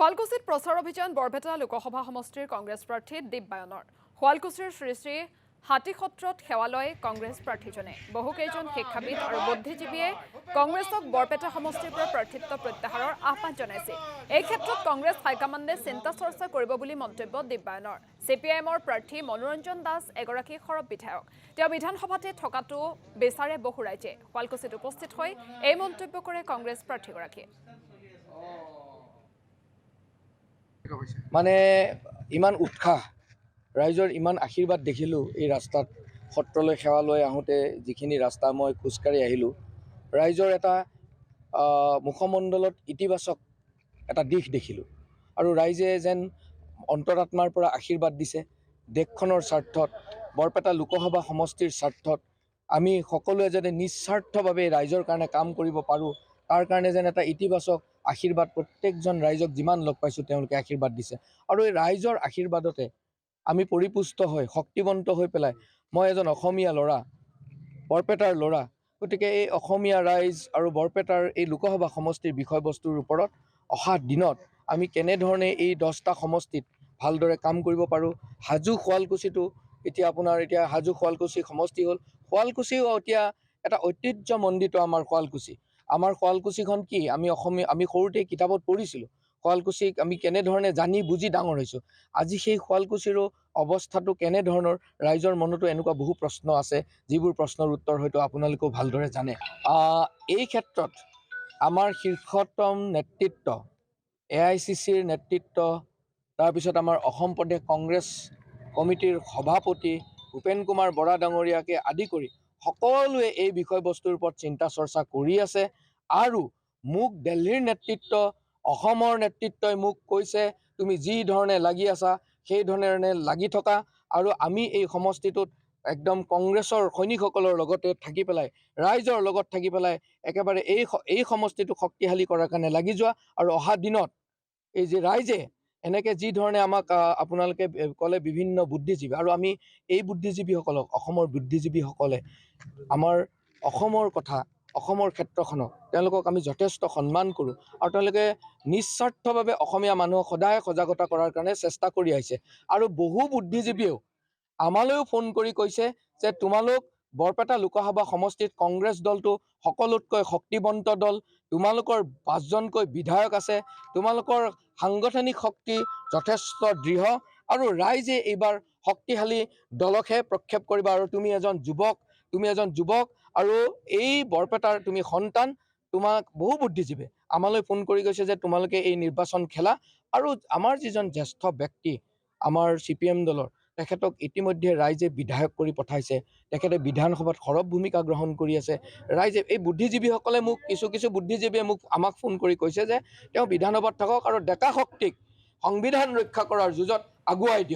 শুৱালকুছিত প্ৰচাৰ অভিযান বৰপেটা লোকসভা সমষ্টিৰ কংগ্ৰেছ প্ৰাৰ্থী দীপবায়নৰ শুৱালকুছিৰ শ্ৰী শ্ৰী হাতীসত্ৰত সেৱা লয় কংগ্ৰেছ প্ৰাৰ্থীজনে বহুকেইজন শিক্ষাবিদ আৰু বুদ্ধিজীৱীয়ে কংগ্ৰেছক বৰপেটা সমষ্টিৰ পৰা প্ৰাৰ্থিত্ব প্ৰত্যাহাৰৰ আহ্বান জনাইছে। এই ক্ষেত্ৰত কংগ্ৰেছ হাইকমাণ্ডে চিন্তা চৰ্চা কৰিব বুলি মন্তব্য দীপবায়নৰ। CPIMৰ প্ৰাৰ্থী মনোৰঞ্জন দাস এগৰাকী সৰব বিধায়ক। তেওঁ বিধানসভাতে থকাটো বিচাৰে বহু ৰাইজে। শুৱালকুছিত উপস্থিত হৈ এই মন্তব্য কৰে কংগ্ৰেছ প্ৰাৰ্থীগৰাকীয়ে। মানে ইমান উৎসাহ ৰাইজৰ ইমান আশীৰ্বাদ দেখিলোঁ এই ৰাস্তাত সত্ৰলৈ সেৱা লৈ আহোঁতে যিখিনি ৰাস্তা মই খোজকাঢ়ি আহিলোঁ ৰাইজৰ এটা মুখমণ্ডলত ইতিবাচক এটা দিশ দেখিলোঁ আৰু ৰাইজে যেন অন্তৰাত্মাৰ পৰা আশীৰ্বাদ দিছে। দেশখনৰ স্বাৰ্থত বৰপেটা লোকসভা সমষ্টিৰ স্বাৰ্থত আমি সকলোৱে যাতে নিস্বাৰ্থভাৱে ৰাইজৰ কাৰণে কাম কৰিব পাৰোঁ তাৰ কাৰণে যেন এটা ইতিবাচক আশীৰ্বাদ প্ৰত্যেকজন ৰাইজক যিমান লগ পাইছোঁ তেওঁলোকে আশীৰ্বাদ দিছে আৰু এই ৰাইজৰ আশীৰ্বাদতে আমি পৰিপুষ্ট হৈ শক্তিবন্ত হৈ পেলাই মই এজন অসমীয়া ল'ৰা বৰপেটাৰ ল'ৰা গতিকে এই অসমীয়া ৰাইজ আৰু বৰপেটাৰ এই লোকসভা সমষ্টিৰ বিষয়বস্তুৰ ওপৰত অহা দিনত আমি কেনেধৰণে এই 10টা সমষ্টিত ভালদৰে কাম কৰিব পাৰোঁ। হাজো শুৱালকুছিটো এতিয়া হাজো শুৱালকুছি সমষ্টি হ'ল। শুৱালকুছিও এতিয়া এটা ঐতিহ্যমণ্ডিত আমাৰ শুৱালকুছি। আমাৰ শুৱালকুছিখন কি আমি সৰুতে কিতাপত পঢ়িছিলোঁ শুৱালকুছিক আমি কেনেধৰণে জানি বুজি ডাঙৰ হৈছোঁ। আজি সেই শুৱালকুছিৰো অৱস্থাটো কেনেধৰণৰ ৰাইজৰ মনতো এনেকুৱা বহু প্ৰশ্ন আছে যিবোৰ প্ৰশ্নৰ উত্তৰ হয়তো আপোনালোকেও ভালদৰে জানে। এই ক্ষেত্ৰত আমাৰ শীৰ্ষতম নেতৃত্ব AICCৰ নেতৃত্ব তাৰপিছত আমাৰ অসম প্ৰদেশ কংগ্ৰেছ কমিটিৰ সভাপতি ভূপেন কুমাৰ বৰা ডাঙৰীয়াকে আদি কৰি সকলোৱে এই বিষয়বস্তুৰ ওপৰত চিন্তা চৰ্চা কৰি আছে আৰু মোক দিল্লীৰ নেতৃত্ব অসমৰ নেতৃত্বই মোক কৈছে তুমি যি ধৰণে লাগি আছা সেই ধৰণে লাগি থকা আৰু আমি এই সমষ্টিটোত একদম কংগ্ৰেছৰ সৈনিকসকলৰ লগতে থাকি পেলাই ৰাইজৰ লগত থাকি পেলাই একেবাৰে এই সমষ্টিটোক শক্তিশালী কৰাৰ কাৰণে লাগি যোৱা আৰু অহা দিনত এই যে ৰাইজে এনেকৈ যি ধৰণে আমাক আপোনালোকে ক'লে বিভিন্ন বুদ্ধিজীৱী আৰু আমি এই বুদ্ধিজীৱীসকলক অসমৰ বুদ্ধিজীৱীসকলে আমাৰ অসমৰ কথা অসমৰ ক্ষেত্ৰখনক তেওঁলোকক আমি যথেষ্ট সন্মান কৰোঁ আৰু তেওঁলোকে নিস্বাৰ্থভাৱে অসমীয়া মানুহক সদায় সজাগতা কৰাৰ কাৰণে চেষ্টা কৰি আহিছে আৰু বহু বুদ্ধিজীৱীয়েও আমালৈও ফোন কৰি কৈছে যে তোমালোক বৰপেটা লোকসভা সমষ্টিত কংগ্ৰেছ দলটো সকলোতকৈ শক্তিবন্ত দল, তোমালোকৰ 5জনকৈ বিধায়ক আছে, তোমালোকৰ সাংগঠনিক শক্তি যথেষ্ট দৃঢ় আৰু ৰাইজে এইবাৰ শক্তিশালী দলকহে প্ৰক্ষেপ কৰিবা আৰু তুমি এজন যুৱক আৰু এই বৰপেটাৰ তুমি সন্তান তোমাক বহু বুদ্ধিজীৱী আমালৈ ফোন কৰি গৈছে যে তোমালোকে এই নিৰ্বাচন খেলা আৰু আমাৰ যিজন জ্যেষ্ঠ ব্যক্তি আমাৰ CPM দলৰ তেখেতক ইতিমধ্যে ৰাইজে বিধায়ক কৰি পঠাইছে। তেখেতে বিধানসভাত সৰব ভূমিকা গ্ৰহণ কৰি আছে। ৰাইজে এই বুদ্ধিজীৱীসকলে মোক কিছু বুদ্ধিজীৱীয়ে আমাক ফোন কৰি কৈছে যে তেওঁ বিধানসভাত থাকক আৰু ডেকা শক্তিক সংবিধান ৰক্ষা কৰাৰ যুঁজত আগুৱাই দিয়ক।